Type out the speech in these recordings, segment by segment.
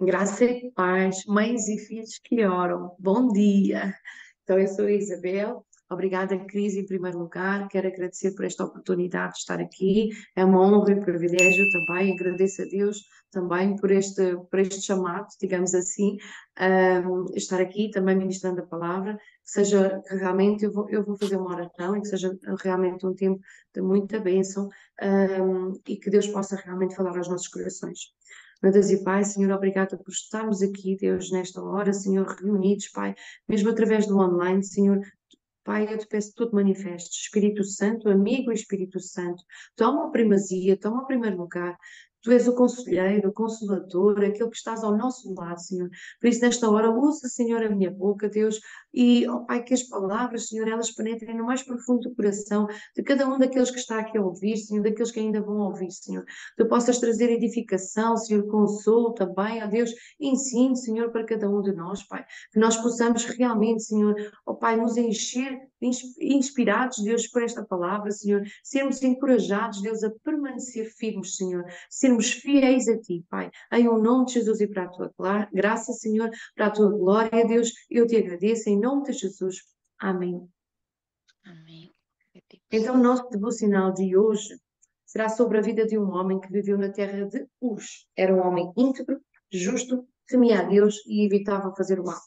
Graça e paz, mães e filhos que oram. Bom dia. Então, eu sou a Isabel. Obrigada, Cris, em primeiro lugar. Quero agradecer por esta oportunidade de estar aqui. É uma honra e um privilégio também. Agradeço a Deus também por este chamado, digamos assim, estar aqui também ministrando a palavra. Que seja que realmente eu vou fazer uma oração e que seja realmente um tempo de muita bênção, e que Deus possa realmente falar aos nossos corações. Meu Deus e Pai, Senhor, obrigada por estarmos aqui, Deus, nesta hora, Senhor, reunidos, Pai, mesmo através do online, Senhor. Pai, eu te peço que tu te manifestes, Espírito Santo, amigo Espírito Santo, toma a primazia, toma o primeiro lugar. Tu és o conselheiro, o consolador, aquele que estás ao nosso lado, Senhor. Por isso, nesta hora, usa, Senhor, a minha boca, Deus, e, ó Pai, que as palavras, Senhor, elas penetrem no mais profundo do coração de cada um daqueles que está aqui a ouvir, Senhor, daqueles que ainda vão ouvir, Senhor. Tu possas trazer edificação, Senhor, consolo também, ó Deus, ensino, Senhor, para cada um de nós, Pai, que nós possamos realmente, Senhor, ó Pai, nos encher, inspirados, Deus, por esta palavra, Senhor, sermos encorajados, Deus, a permanecer firmes, Senhor, sermos fiéis a Ti, Pai, em o nome de Jesus e para a Tua graça, Senhor, para a Tua glória, Deus, eu te agradeço em nome de Jesus. Amém. Amém. Então, o nosso devocional de hoje será sobre a vida de um homem que viveu na terra de Uz. Era um homem íntegro, justo, temia a Deus e evitava fazer o mal.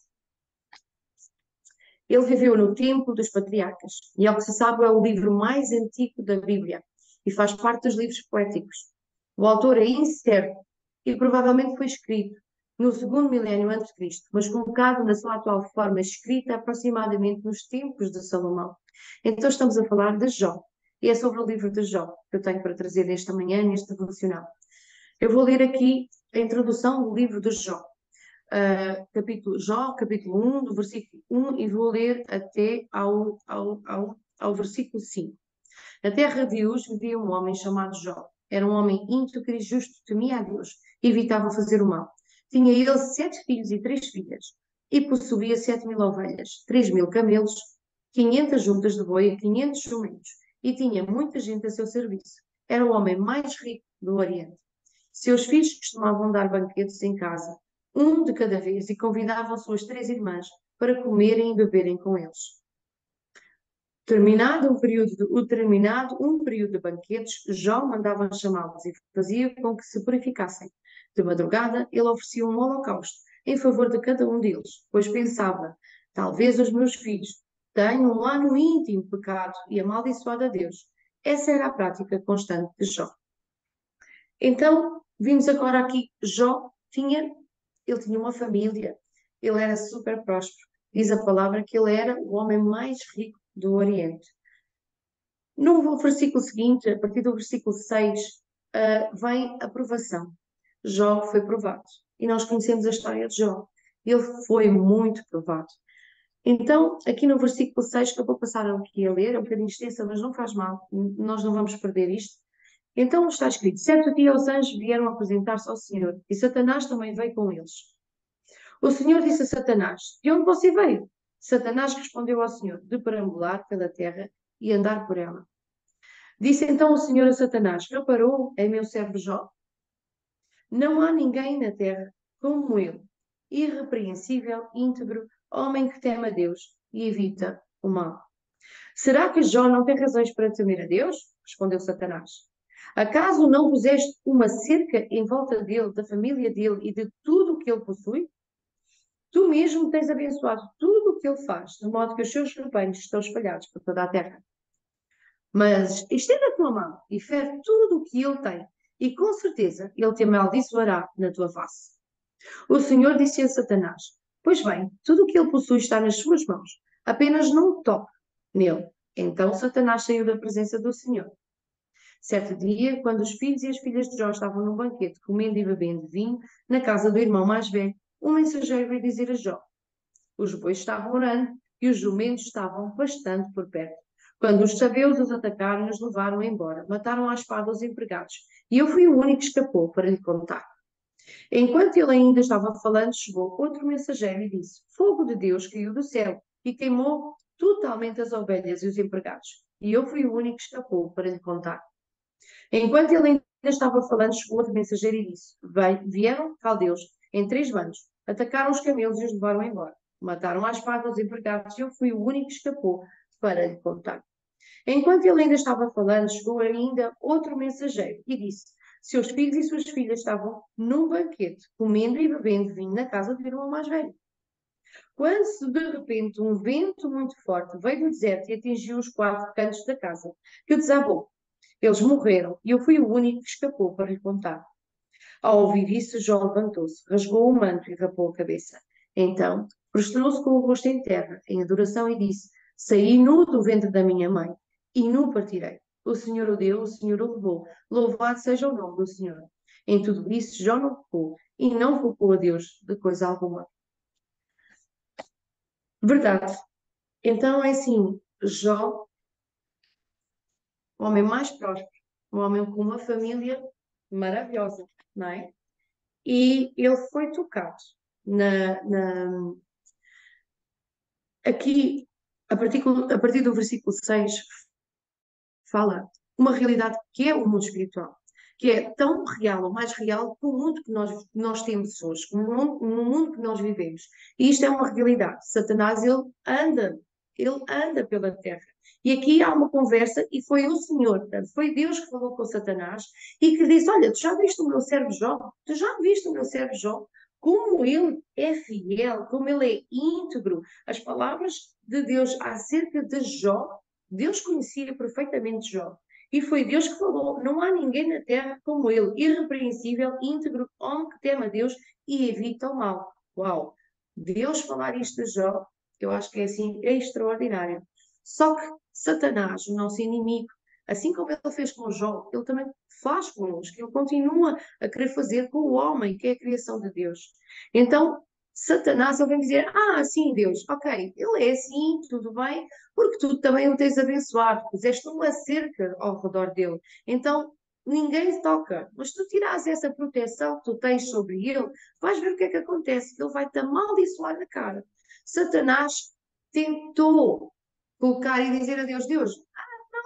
Ele viveu no tempo dos patriarcas e, ao que se sabe, é o livro mais antigo da Bíblia e faz parte dos livros poéticos. O autor é incerto e provavelmente foi escrito no segundo milénio antes de Cristo, mas colocado na sua atual forma escrita aproximadamente nos tempos de Salomão. Então estamos a falar de Jó. E é sobre o livro de Jó que eu tenho para trazer esta manhã, neste devocional. Eu vou ler aqui a introdução do livro de Jó. Jó, capítulo 1, do versículo 1, e vou ler até ao versículo 5. Na terra de Uz vivia um homem chamado Jó. Era um homem íntegro e justo, temia a Deus e evitava fazer o mal. Tinha ele 7 filhos e 3 filhas, e possuía 7.000 ovelhas, 3.000 camelos, 500 juntas de boi e 500 jumentos, e tinha muita gente a seu serviço. Era o homem mais rico do Oriente. Seus filhos costumavam dar banquetes em casa, um de cada vez, e convidavam suas 3 irmãs para comerem e beberem com eles. Terminado um período de banquetes, Jó mandava chamá-los e fazia com que se purificassem. De madrugada, ele oferecia um holocausto em favor de cada um deles, pois pensava: talvez os meus filhos tenham lá no íntimo pecado e amaldiçoado a Deus. Essa era a prática constante de Jó. Então, vimos agora aqui, ele tinha uma família, ele era super próspero. Diz a palavra que ele era o homem mais rico do Oriente. No versículo seguinte, a partir do versículo 6, vem a provação. Jó foi provado. E nós conhecemos a história de Jó. Ele foi muito provado. Então, aqui no versículo 6, que eu vou passar aqui a ler, é um bocadinho extensa, mas não faz mal, nós não vamos perder isto. Então está escrito: certo dia os anjos vieram apresentar-se ao Senhor, e Satanás também veio com eles. O Senhor disse a Satanás: de onde você veio? Satanás respondeu ao Senhor: de perambular pela terra e andar por ela. Disse então o Senhor a Satanás: reparou em meu servo Jó? Não há ninguém na terra como ele, irrepreensível, íntegro, homem que teme a Deus e evita o mal. Será que Jó não tem razões para temer a Deus? Respondeu Satanás. Acaso não puseste uma cerca em volta dele, da família dele e de tudo o que ele possui? Tu mesmo tens abençoado tudo o que ele faz, de modo que os seus rebanhos estão espalhados por toda a terra. Mas estenda a tua mão e fere tudo o que ele tem, e com certeza ele te amaldiçoará na tua face. O Senhor disse a Satanás: pois bem, tudo o que ele possui está nas suas mãos, apenas não toque nele. Então Satanás saiu da presença do Senhor. Certo dia, quando os filhos e as filhas de Jó estavam num banquete, comendo e bebendo vinho, na casa do irmão mais velho, um mensageiro veio dizer a Jó: os bois estavam orando e os jumentos estavam bastante por perto. Quando os sabeus os atacaram e os levaram embora, mataram à espada os empregados, e eu fui o único que escapou para lhe contar. Enquanto ele ainda estava falando, chegou outro mensageiro e disse: fogo de Deus caiu do céu e queimou totalmente as ovelhas e os empregados. E eu fui o único que escapou para lhe contar. Enquanto ele ainda estava falando, chegou outro mensageiro e disse: vieram caldeus em 3 bandos. Atacaram os camelos e os levaram embora. Mataram à espada os empregados e eu fui o único que escapou para lhe contar. Enquanto ele ainda estava falando, chegou ainda outro mensageiro e disse: seus filhos e suas filhas estavam num banquete, comendo e bebendo vinho na casa do irmão mais velho. Quando de repente um vento muito forte veio do deserto e atingiu os 4 cantos da casa, que o desabou. Eles morreram e eu fui o único que escapou para lhe contar. Ao ouvir isso, Jó levantou-se, rasgou o manto e rapou a cabeça. Então, prostrou-se com o rosto em terra, em adoração, e disse: saí nu do ventre da minha mãe, e nu partirei. O Senhor o deu, o Senhor o levou. Louvado seja o nome do Senhor. Em tudo isso, Jó não pecou, e não culpou a Deus de coisa alguma. Verdade. Então é assim, Jó, o homem mais próspero, um homem com uma família maravilhosa, não é? E ele foi tocado aqui, a partir do versículo 6, fala uma realidade que é o mundo espiritual, que é tão real ou mais real que o mundo que nós temos hoje, no mundo que nós vivemos. E isto é uma realidade. Satanás, ele anda pela terra. E aqui há uma conversa, e foi o Senhor, portanto, foi Deus que falou com Satanás e que disse: olha, tu já viste o meu servo Jó? Tu já viste o meu servo Jó? Como ele é fiel, como ele é íntegro. As palavras de Deus acerca de Jó, Deus conhecia perfeitamente Jó. E foi Deus que falou: não há ninguém na terra como ele, irrepreensível, íntegro, homem que teme a Deus e evita o mal. Uau! Deus falar isto de Jó, eu acho que é assim, é extraordinário. Só que Satanás, o nosso inimigo, assim como ele fez com Jó, ele também faz connosco, ele continua a querer fazer com o homem, que é a criação de Deus. Então, Satanás, ele vem dizer: ah, sim, Deus, ok, ele é assim, tudo bem, porque tu também o tens abençoado, puseste uma cerca ao redor dele. Então, ninguém toca, mas tu tiras essa proteção que tu tens sobre ele, vais ver o que é que acontece, ele vai-te amaldiçoar na cara. Satanás tentou colocar e dizer a Deus: Deus,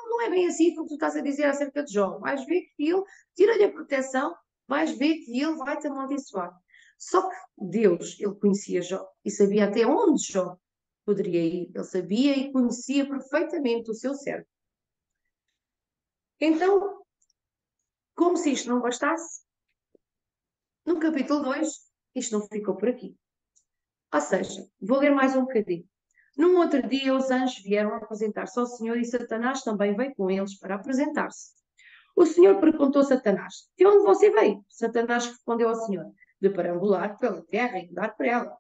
não é bem assim como tu estás a dizer acerca de Jó. Vais ver que ele tira-lhe a proteção, vais ver que ele vai-te amaldiçoar. Só que Deus, ele conhecia Jó e sabia até onde Jó poderia ir. Ele sabia e conhecia perfeitamente o seu servo. Então, como se isto não bastasse, no capítulo 2, isto não ficou por aqui. Ou seja, vou ler mais um bocadinho. Num outro dia, os anjos vieram apresentar-se ao Senhor e Satanás também veio com eles para apresentar-se. O Senhor perguntou a Satanás: de onde você veio? Satanás respondeu ao Senhor: de perambular pela terra e mudar por ela.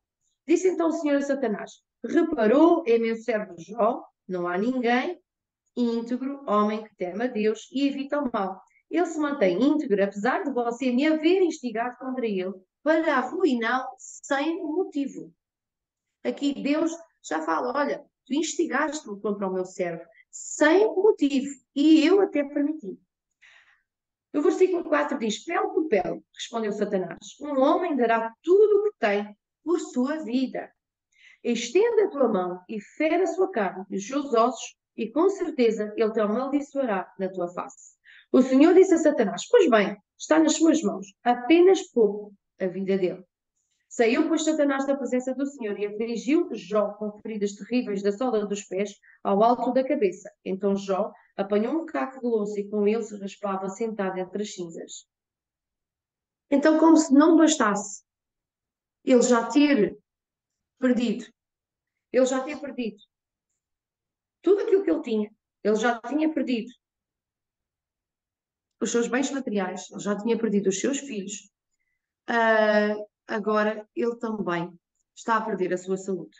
Disse então o Senhor a Satanás: reparou em meu servo Jó? Não há ninguém íntegro, homem que teme a Deus e evita o mal. Ele se mantém íntegro, apesar de você me haver instigado contra ele para arruiná-lo sem motivo. Aqui Deus já fala: olha, tu instigaste-me contra o meu servo sem motivo e eu até permiti. No versículo 4 diz: pele por pele, respondeu Satanás. Um homem dará tudo o que tem por sua vida. Estenda a tua mão e fere a sua carne e os seus ossos, e com certeza ele te amaldiçoará na tua face. O Senhor disse a Satanás: pois bem, está nas suas mãos, apenas pouco a vida dele. Saiu, pois, Satanás da presença do Senhor e afligiu Jó com feridas terríveis da sola dos pés ao alto da cabeça. Então Jó apanhou um caco de louça e com ele se raspava sentado entre as cinzas. Então, como se não bastasse ele já ter perdido, ele já ter perdido tudo aquilo que ele tinha, ele já tinha perdido os seus bens materiais, ele já tinha perdido os seus filhos, agora ele também está a perder a sua saúde.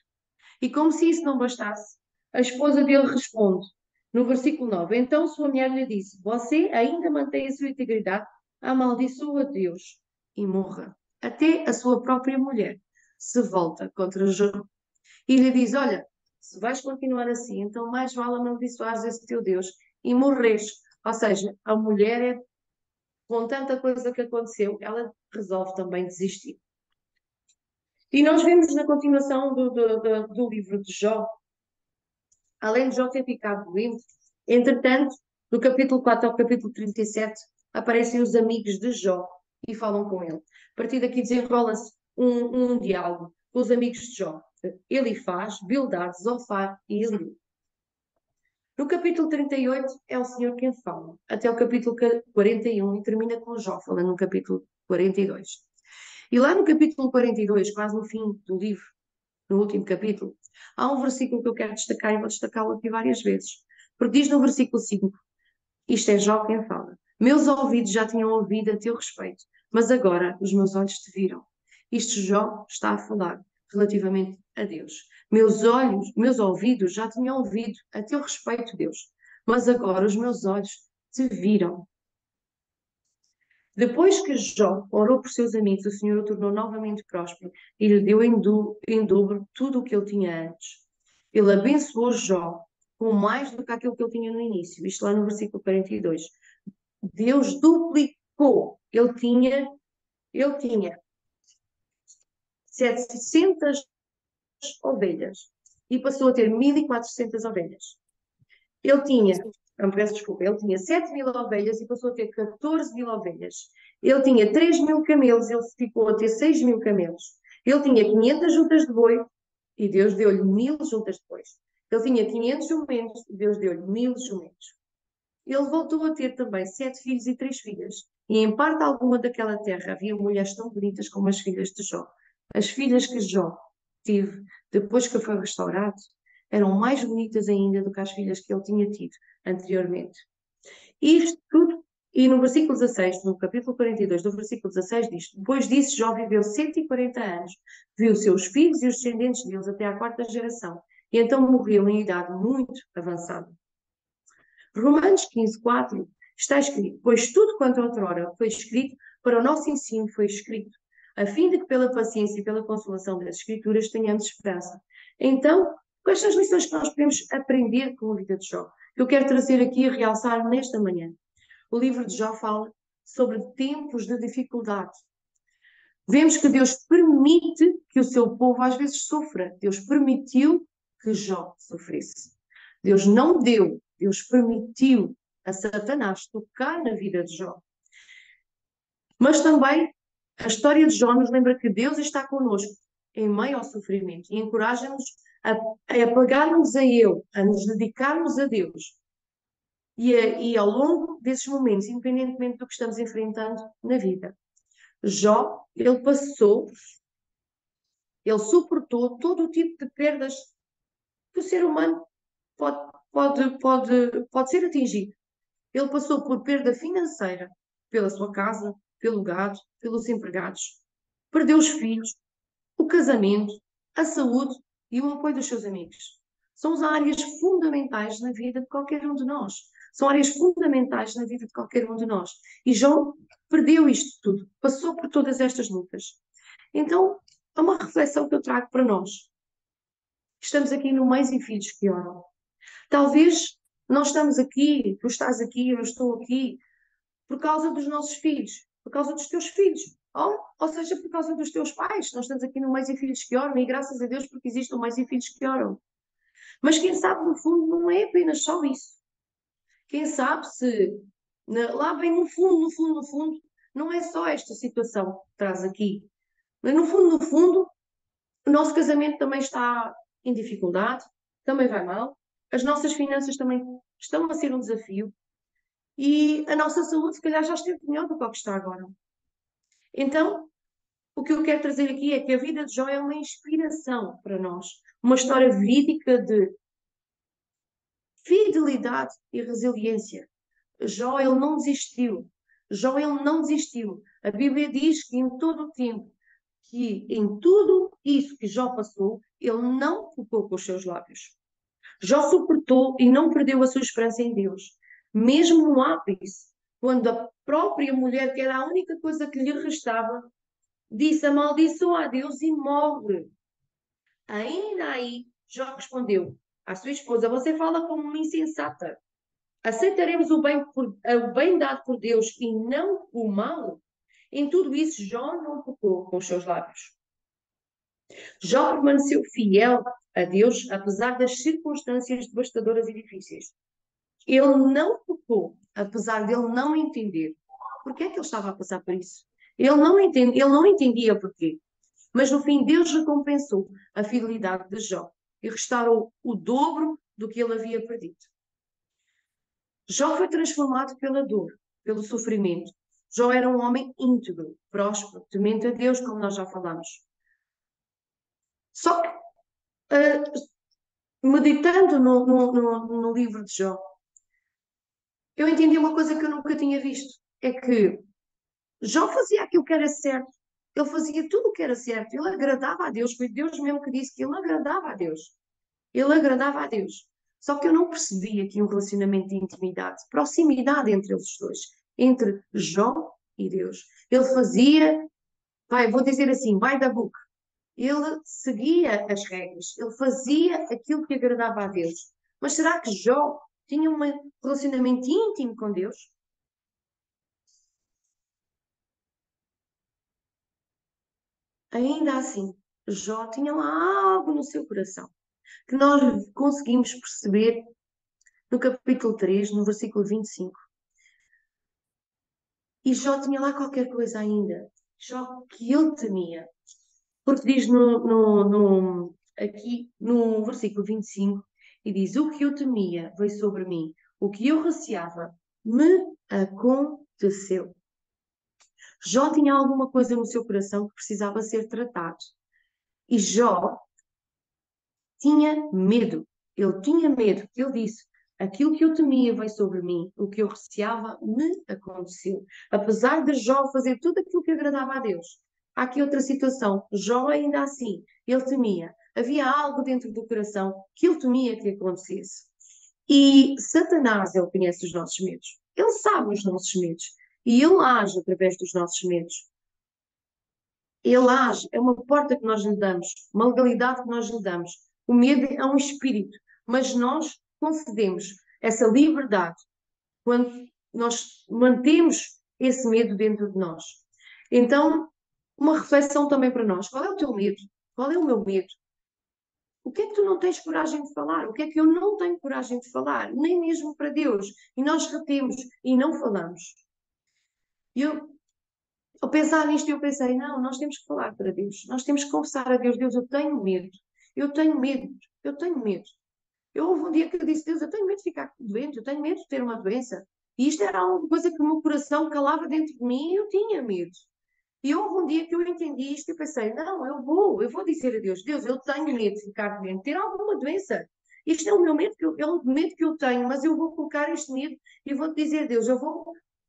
E como se isso não bastasse, a esposa dele responde, no versículo 9: então sua mulher lhe disse: você ainda mantém a sua integridade, amaldiçoa Deus e morra. Até a sua própria mulher se volta contra Jó e lhe diz: olha, se vais continuar assim, então mais vale amaldiçoares esse teu Deus e morres. Ou seja, a mulher, com tanta coisa que aconteceu, ela resolve também desistir. E nós vemos na continuação do livro de Jó, além de Jó ter ficado doente, entretanto, do capítulo 4 ao capítulo 37, aparecem os amigos de Jó e falam com ele. A partir daqui desenrola-se um diálogo com os amigos de Jó, Elifaz, Bildad, Zofar e Eliú. No capítulo 38 é o Senhor quem fala, até o capítulo 41 e termina com Jó, falando no capítulo 42. E lá no capítulo 42, quase no fim do livro, no último capítulo, há um versículo que eu quero destacar e vou destacá-lo aqui várias vezes. Porque diz no versículo 5, isto é Jó quem fala, meus ouvidos já tinham ouvido a teu respeito, mas agora os meus olhos te viram. Isto Jó está a falar relativamente a Deus. Meus ouvidos já tinham ouvido a teu respeito, Deus, mas agora os meus olhos te viram. Depois que Jó orou por seus amigos, o Senhor o tornou novamente próspero e lhe deu em dobro tudo o que ele tinha antes. Ele abençoou Jó com mais do que aquilo que ele tinha no início. Isto lá no versículo 42. Deus duplicou. Ele tinha 700 ovelhas e passou a ter 1.400 ovelhas. Ele tinha, peço desculpa, ele tinha 7.000 ovelhas e passou a ter 14.000 ovelhas. Ele tinha 3.000 camelos, ele ficou a ter 6.000 camelos. Ele tinha 500 juntas de boi e Deus deu-lhe 1.000 juntas de bois. Ele tinha 500 jumentos e Deus deu-lhe 1.000 jumentos. Ele voltou a ter também 7 filhos e 3 filhas. E em parte alguma daquela terra havia mulheres tão bonitas como as filhas de Jó. As filhas que Jó teve depois que foi restaurado eram mais bonitas ainda do que as filhas que ele tinha tido anteriormente. Isto tudo, e no versículo 16, no capítulo 42, do versículo 16, diz: depois disso, Jó viveu 140 anos, viu seus filhos e os descendentes deles até à 4ª geração, e então morreu em idade muito avançada. Romanos 15, 4 está escrito: pois tudo quanto outrora foi escrito, para o nosso ensino foi escrito, a fim de que pela paciência e pela consolação das Escrituras tenhamos esperança. Então, quais são as lições que nós podemos aprender com a vida de Jó? Que eu quero trazer aqui e realçar nesta manhã. O livro de Jó fala sobre tempos de dificuldade. Vemos que Deus permite que o seu povo às vezes sofra. Deus permitiu que Jó sofresse. Deus não deu, Deus permitiu a Satanás tocar na vida de Jó. Mas também a história de Jó nos lembra que Deus está connosco em meio ao sofrimento e encoraja-nos a apegarmos a Ele, a nos dedicarmos a Deus. E ao longo desses momentos, independentemente do que estamos enfrentando na vida. Jó, ele suportou todo o tipo de perdas que o ser humano pode ser atingido. Ele passou por perda financeira, pela sua casa, pelo gado, pelos empregados. Perdeu os filhos, o casamento, a saúde e o apoio dos seus amigos. São as áreas fundamentais na vida de qualquer um de nós. São áreas fundamentais na vida de qualquer um de nós. E Jó perdeu isto tudo, passou por todas estas lutas. Então, há uma reflexão que eu trago para nós. Estamos aqui no Mães e Filhos que Oram. Talvez nós estamos aqui, tu estás aqui, eu estou aqui, por causa dos nossos filhos, por causa dos teus filhos, ou seja, por causa dos teus pais. Nós estamos aqui no Mães e Filhos que Oram e graças a Deus porque existem Mães e Filhos que Oram. Mas quem sabe, no fundo, não é apenas só isso. Quem sabe se lá bem no fundo, não é só esta situação que traz aqui. Mas no fundo, o nosso casamento também está em dificuldade, também vai mal, as nossas finanças também estão a ser um desafio e a nossa saúde, se calhar, já esteve melhor do que o que está agora. Então, o que eu quero trazer aqui é que a vida de Jó é uma inspiração para nós, uma história verídica de fidelidade e resiliência. Jó, ele não desistiu. Jó, ele não desistiu. A Bíblia diz que em todo o tempo, que em tudo isso que Jó passou, ele não culpou com os seus lábios. Jó suportou e não perdeu a sua esperança em Deus. Mesmo no ápice, quando a própria mulher, que era a única coisa que lhe restava, disse amaldiçoa a Deus e morre. Ainda aí, Jó respondeu à sua esposa: você fala como uma insensata. Aceitaremos o bem dado por Deus e não o mal? Em tudo isso, Jó não pecou com os seus lábios. Jó permaneceu fiel a Deus, apesar das circunstâncias devastadoras e difíceis. Ele não pecou, apesar de ele não entender porque é que ele estava a passar por isso. Ele não entendia porquê. Mas no fim, Deus recompensou a fidelidade de Jó e restaurou o dobro do que ele havia perdido. Jó foi transformado pela dor, pelo sofrimento. Jó era um homem íntegro, próspero, temente a Deus, como nós já falamos. Só que, meditando no livro de Jó, eu entendi uma coisa que eu nunca tinha visto. É que Jó fazia aquilo que era certo. Ele fazia tudo o que era certo. Ele agradava a Deus. Foi Deus mesmo que disse que ele agradava a Deus. Ele agradava a Deus. Só que eu não percebi aqui um relacionamento de intimidade, proximidade entre eles dois. Entre Jó e Deus. Ele fazia, vou dizer assim, by the book. Ele seguia as regras. Ele fazia aquilo que agradava a Deus. Mas será que Jó tinha um relacionamento íntimo com Deus? Ainda assim, Jó tinha lá algo no seu coração que nós conseguimos perceber no capítulo 3, no versículo 25. E Jó tinha lá qualquer coisa ainda, Jó que ele temia. Porque diz aqui no versículo 25, e diz: O que eu temia veio sobre mim, o que eu receava me aconteceu. Jó tinha alguma coisa no seu coração que precisava ser tratado. E Jó tinha medo. Ele tinha medo. Ele disse: Aquilo que eu temia veio sobre mim, o que eu receava me aconteceu. Apesar de Jó fazer tudo aquilo que agradava a Deus, há aqui outra situação. Jó, ainda assim, ele temia. Havia algo dentro do coração que ele temia que acontecesse. E Satanás, ele conhece os nossos medos. Ele sabe os nossos medos. E ele age através dos nossos medos. Ele age, é uma porta que nós lhe damos, uma legalidade que nós lhe damos. O medo é um espírito, mas nós concedemos essa liberdade quando nós mantemos esse medo dentro de nós. Então, uma reflexão também para nós. Qual é o teu medo? Qual é o meu medo? O que é que tu não tens coragem de falar? O que é que eu não tenho coragem de falar? Nem mesmo para Deus. E nós retemos e não falamos. Eu, ao pensar nisto, eu pensei, não, nós temos que falar para Deus. Nós temos que confessar a Deus. Deus, eu tenho medo. Eu tenho medo. Eu tenho medo. Eu houve um dia que eu disse, Deus, eu tenho medo de ficar doente. Eu tenho medo de ter uma doença. E isto era uma coisa que o meu coração calava dentro de mim e eu tinha medo. E houve um dia que eu entendi isto e pensei, não, eu vou dizer a Deus, Deus, eu tenho medo de ficar doente, ter alguma doença. Isto é o meu medo, é um medo que eu tenho, mas eu vou colocar este medo e vou te dizer, Deus,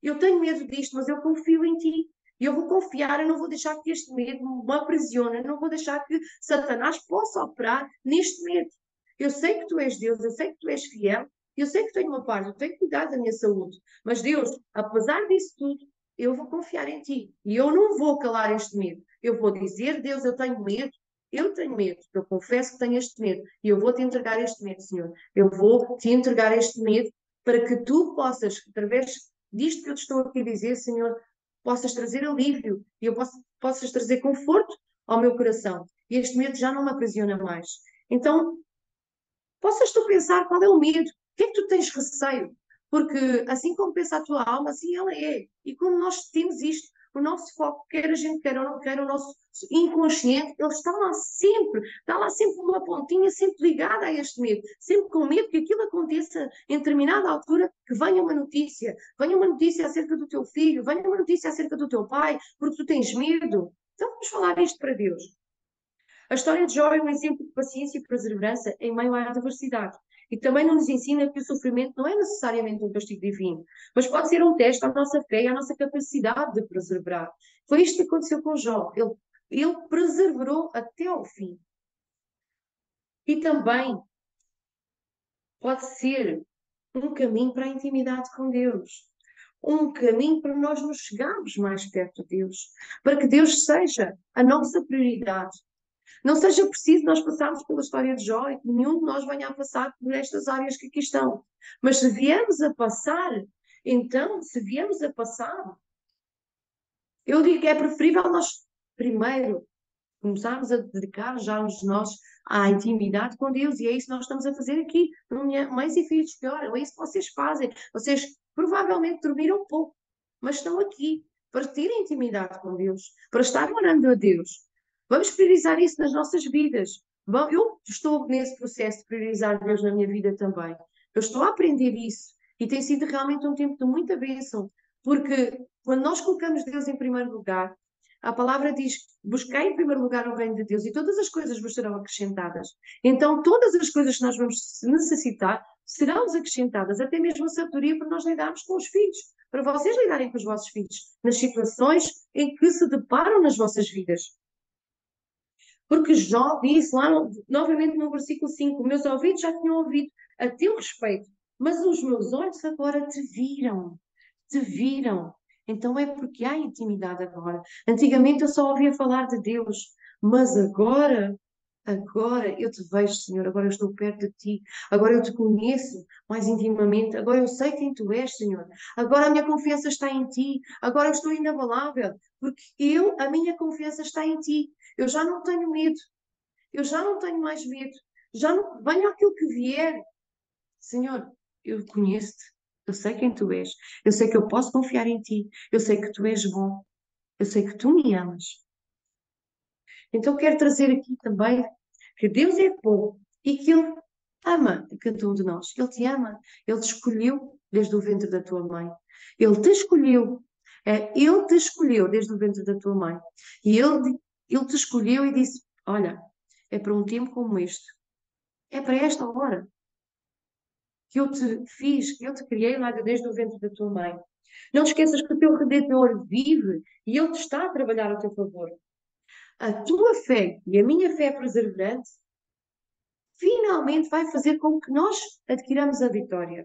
eu tenho medo disto, mas eu confio em Ti. E eu vou confiar, eu não vou deixar que este medo me aprisione, eu não vou deixar que Satanás possa operar neste medo. Eu sei que Tu és Deus, eu sei que Tu és fiel, eu sei que tenho uma parte, eu tenho que cuidar da minha saúde. Mas Deus, apesar disso tudo, eu vou confiar em Ti. E eu não vou calar este medo. Eu vou dizer, Deus, eu tenho medo. Eu tenho medo. Eu confesso que tenho este medo. E eu vou te entregar este medo, Senhor. Eu vou te entregar este medo para que Tu possas, através disto que eu te estou aqui a dizer, Senhor, possas trazer alívio. E possas trazer conforto ao meu coração. E este medo já não me aprisiona mais. Então, possas tu pensar qual é o medo. O que é que tu tens receio? Porque assim como pensa a tua alma, assim ela é. E como nós temos isto, o nosso foco, quer a gente queira ou não queira, o nosso inconsciente, ele está lá sempre uma pontinha, sempre ligada a este medo, sempre com medo que aquilo aconteça em determinada altura, que venha uma notícia acerca do teu filho, venha uma notícia acerca do teu pai, porque tu tens medo. Então vamos falar isto para Deus. A história de Jó é um exemplo de paciência e perseverança em meio à adversidade. E também nos ensina que o sofrimento não é necessariamente um castigo divino, mas pode ser um teste à nossa fé e à nossa capacidade de perseverar. Foi isto que aconteceu com Jó. Ele perseverou até ao fim. E também pode ser um caminho para a intimidade com Deus. Um caminho para nós nos chegarmos mais perto de Deus. Para que Deus seja a nossa prioridade. Não seja preciso nós passarmos pela história de Jó e que nenhum de nós venha a passar por estas áreas que aqui estão. Mas se viermos a passar, então, se viermos a passar, eu digo que é preferível nós, primeiro, começarmos a dedicar já os nós à intimidade com Deus. E é isso que nós estamos a fazer aqui. Mães e filhos que oram, é isso que vocês fazem. Vocês provavelmente dormiram pouco, mas estão aqui para ter intimidade com Deus, para estar orando a Deus. Vamos priorizar isso nas nossas vidas. Bom, eu estou nesse processo de priorizar Deus na minha vida também. Eu estou a aprender isso e tem sido realmente um tempo de muita bênção, porque quando nós colocamos Deus em primeiro lugar, a palavra diz: buscai em primeiro lugar o reino de Deus e todas as coisas vos serão acrescentadas. Então, todas as coisas que nós vamos necessitar serão-nos acrescentadas, até mesmo a sabedoria para nós lidarmos com os filhos, para vocês lidarem com os vossos filhos, nas situações em que se deparam nas vossas vidas. Porque Jó disse lá, novamente no versículo 5, meus ouvidos já tinham ouvido a teu respeito, mas os meus olhos agora te viram. Te viram. Então é porque há intimidade agora. Antigamente eu só ouvia falar de Deus, mas agora eu te vejo, Senhor, agora eu estou perto de ti, agora eu te conheço mais intimamente, agora eu sei quem tu és, Senhor, agora a minha confiança está em ti, agora eu estou inabalável, porque a minha confiança está em ti, eu já não tenho medo, eu já não tenho mais medo, já não, venha aquilo que vier, Senhor, eu conheço-te, eu sei quem tu és, eu sei que eu posso confiar em ti, eu sei que tu és bom, eu sei que tu me amas. Então quero trazer aqui também que Deus é bom e que Ele ama cada um de nós. Ele te ama, Ele te escolheu desde o ventre da tua mãe. Ele te escolheu, Ele te escolheu desde o ventre da tua mãe. E Ele te escolheu e disse: olha, é para um tempo como este, é para esta hora que eu te fiz, que eu te criei lá desde o ventre da tua mãe. Não te esqueças que o teu Redentor vive e Ele te está a trabalhar a teu favor. A tua fé e a minha fé perseverante finalmente vai fazer com que nós adquiramos a vitória.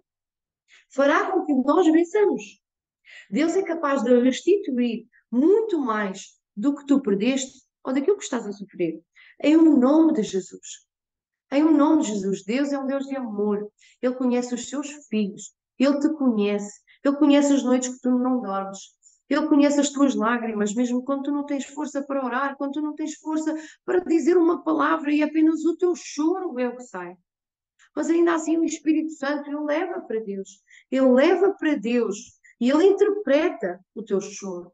Fará com que nós vençamos. Deus é capaz de restituir muito mais do que tu perdeste ou daquilo que estás a sofrer. Em o nome de Jesus. Em o nome de Jesus. Deus é um Deus de amor. Ele conhece os seus filhos. Ele te conhece. Ele conhece as noites que tu não dormes. Ele conhece as tuas lágrimas, mesmo quando tu não tens força para orar, quando tu não tens força para dizer uma palavra e apenas o teu choro é o que sai. Mas ainda assim o Espírito Santo ele leva para Deus. Ele leva para Deus e ele interpreta o teu choro.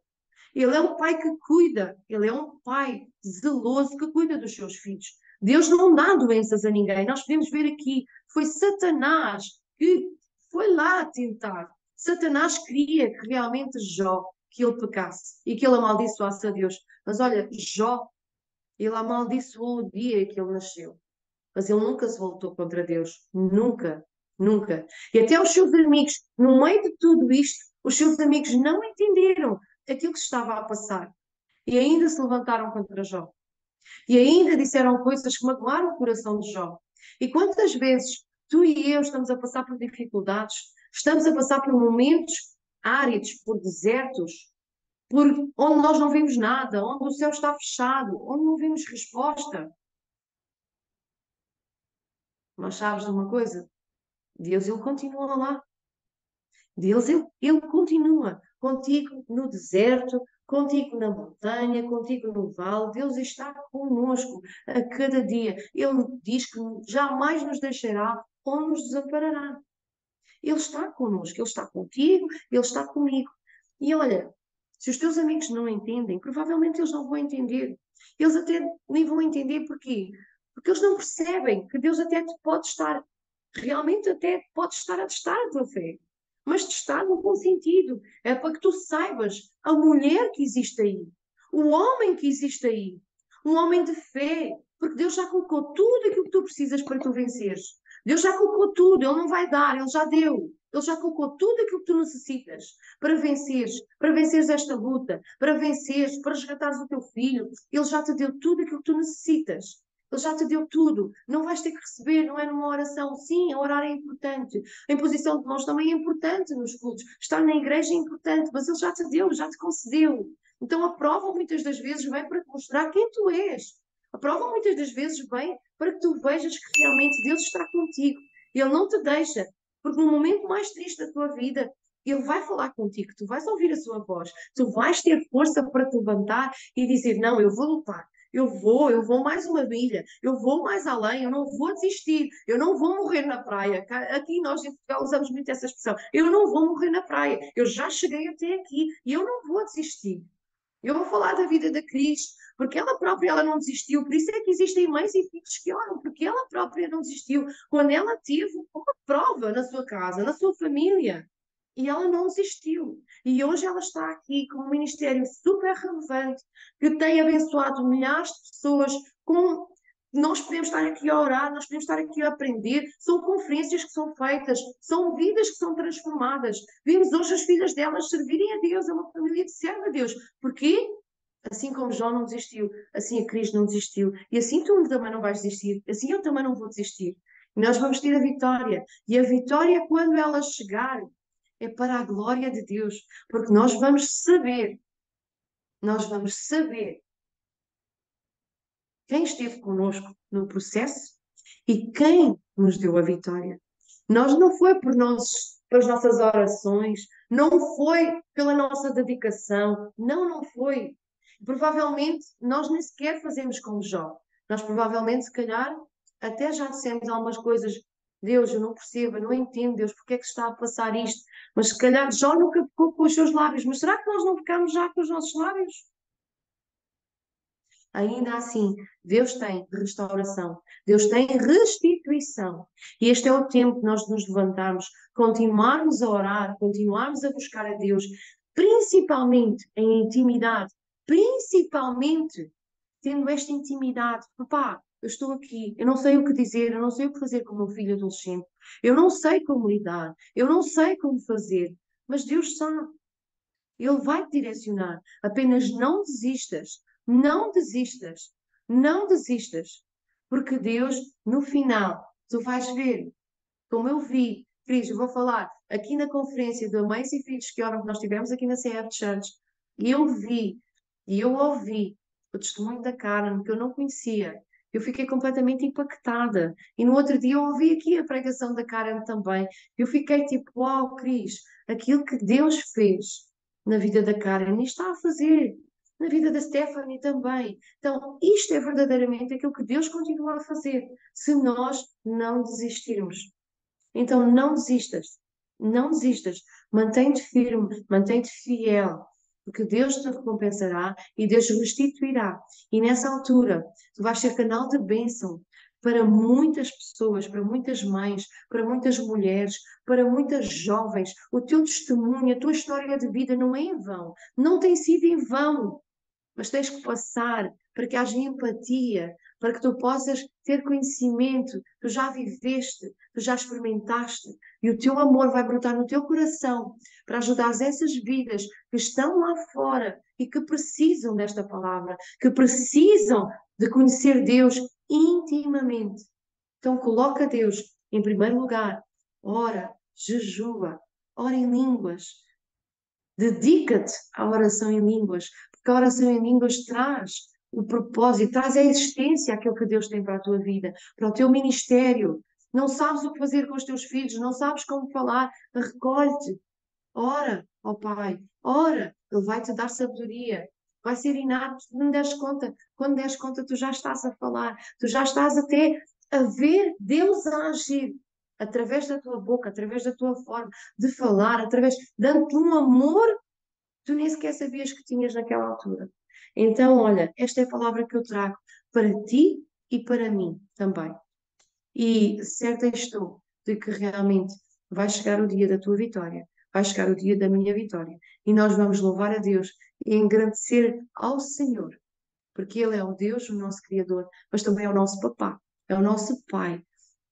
Ele é um pai que cuida, ele é um pai zeloso que cuida dos seus filhos. Deus não dá doenças a ninguém. Nós podemos ver aqui, foi Satanás que foi lá tentar. Satanás queria que realmente Jó, que ele pecasse e que ele amaldiçoasse a Deus. Mas olha, Jó, ele amaldiçoou o dia que ele nasceu. Mas ele nunca se voltou contra Deus. Nunca, nunca. E até os seus amigos, no meio de tudo isto, os seus amigos não entenderam aquilo que se estava a passar. E ainda se levantaram contra Jó. E ainda disseram coisas que magoaram o coração de Jó. E quantas vezes tu e eu estamos a passar por dificuldades, estamos a passar por momentos áridos, por desertos, por onde nós não vemos nada, onde o céu está fechado, onde não vemos resposta. Mas sabes de uma coisa? Deus, Ele continua lá. Deus, ele continua contigo no deserto, contigo na montanha, contigo no vale. Deus está conosco a cada dia. Ele diz que jamais nos deixará ou nos desamparará. Ele está connosco, Ele está contigo, Ele está comigo. E olha, se os teus amigos não entendem, provavelmente eles não vão entender. Eles até nem vão entender porquê. Porque eles não percebem que Deus até te pode estar, realmente até pode estar a testar a tua fé. Mas testar no bom sentido. É para que tu saibas a mulher que existe aí, o homem que existe aí, um homem de fé. Porque Deus já colocou tudo aquilo que tu precisas para tu venceres. Deus já colocou tudo, Ele não vai dar, Ele já deu. Ele já colocou tudo aquilo que tu necessitas para venceres esta luta, para venceres, para resgatares o teu filho. Ele já te deu tudo aquilo que tu necessitas. Ele já te deu tudo. Não vais ter que receber, não é numa oração. Sim, a orar é importante. A imposição de mãos também é importante nos cultos. Estar na igreja é importante, mas Ele já te deu, já te concedeu. Então a prova muitas das vezes vem para te mostrar quem tu és. A prova muitas das vezes vem para que tu vejas que realmente Deus está contigo. Ele não te deixa, porque no momento mais triste da tua vida, Ele vai falar contigo, tu vais ouvir a sua voz, tu vais ter força para te levantar e dizer, não, eu vou lutar, eu vou mais uma milha, eu vou mais além, eu não vou desistir, eu não vou morrer na praia. Aqui nós em Portugal usamos muito essa expressão, eu não vou morrer na praia, eu já cheguei até aqui e eu não vou desistir. Eu vou falar da vida da Cris, porque ela própria ela não desistiu. Por isso é que existem mães e filhos que oram, porque ela própria não desistiu. Quando ela teve uma prova na sua casa, na sua família, e ela não desistiu. E hoje ela está aqui com um ministério super relevante, que tem abençoado milhares de pessoas com... Nós podemos estar aqui a orar, nós podemos estar aqui a aprender. São conferências que são feitas, são vidas que são transformadas. Vimos hoje as filhas delas servirem a Deus, é uma família que serve a Deus. Porquê? Assim como João não desistiu, assim a Cris não desistiu, e assim tu também não vais desistir, assim eu também não vou desistir. E nós vamos ter a vitória. E a vitória, quando ela chegar, é para a glória de Deus, porque nós vamos saber quem esteve connosco no processo e quem nos deu a vitória. Nós não foi pelas nossas orações, não foi pela nossa dedicação, não foi. Provavelmente nós nem sequer fazemos como Jó. Nós provavelmente, se calhar, até já dissemos algumas coisas. Deus, eu não percebo, eu não entendo, Deus, porque é que está a passar isto? Mas se calhar Jó nunca pecou com os seus lábios. Mas será que nós não pecamos já com os nossos lábios? Ainda assim, Deus tem restauração, Deus tem restituição. E este é o tempo de nós nos levantarmos, continuarmos a orar, continuarmos a buscar a Deus, principalmente em intimidade, principalmente tendo esta intimidade. Papá, eu estou aqui, eu não sei o que dizer, eu não sei o que fazer com o meu filho adolescente, eu não sei como lidar, eu não sei como fazer, mas Deus sabe. Ele vai te direcionar. Apenas não desistas. Não desistas. Não desistas. Porque Deus, no final, tu vais ver, como eu vi, Cris, eu vou falar aqui na conferência de Mães e Filhos que oram que nós tivemos aqui na CF Church, e eu vi, e eu ouvi o testemunho da Karen, que eu não conhecia. Eu fiquei completamente impactada. E no outro dia eu ouvi aqui a pregação da Karen também. Eu fiquei tipo, uau, Cris, aquilo que Deus fez na vida da Karen e está a fazer na vida da Stephanie também. Então, isto é verdadeiramente aquilo que Deus continua a fazer, se nós não desistirmos. Então, não desistas, não desistas, mantém-te firme, mantém-te fiel, porque Deus te recompensará e Deus restituirá. E nessa altura, tu vais ser canal de bênção para muitas pessoas, para muitas mães, para muitas mulheres, para muitas jovens. O teu testemunho, a tua história de vida não é em vão, não tem sido em vão, mas tens que passar para que haja empatia, para que tu possas ter conhecimento, tu já viveste, tu já experimentaste, e o teu amor vai brotar no teu coração para ajudar essas vidas que estão lá fora e que precisam desta palavra, que precisam de conhecer Deus intimamente. Então coloca Deus em primeiro lugar, ora, jejua, ora em línguas, dedica-te à oração em línguas, porque a oração em línguas traz o propósito, traz a existência àquilo que Deus tem para a tua vida, para o teu ministério. Não sabes o que fazer com os teus filhos, não sabes como falar, recolhe-te. Ora, ó Pai, ora, Ele vai-te dar sabedoria. Vai ser inato, não des conta. Quando des conta, tu já estás a falar, tu já estás até a ver Deus a agir através da tua boca, através da tua forma de falar, através, dando-te um amor que tu nem sequer sabias que tinhas naquela altura. Então, olha, esta é a palavra que eu trago para ti e para mim também. E certa estou de que realmente vai chegar o dia da tua vitória, vai chegar o dia da minha vitória. E nós vamos louvar a Deus e engrandecer ao Senhor, porque Ele é o Deus, o nosso Criador, mas também é o nosso Papá, é o nosso Pai,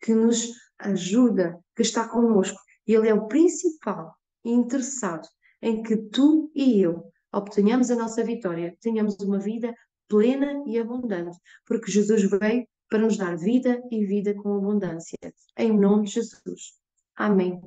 que nos ajuda, que está connosco. Ele é o principal e interessado em que tu e eu obtenhamos a nossa vitória, tenhamos uma vida plena e abundante, porque Jesus veio para nos dar vida e vida com abundância. Em nome de Jesus. Amém.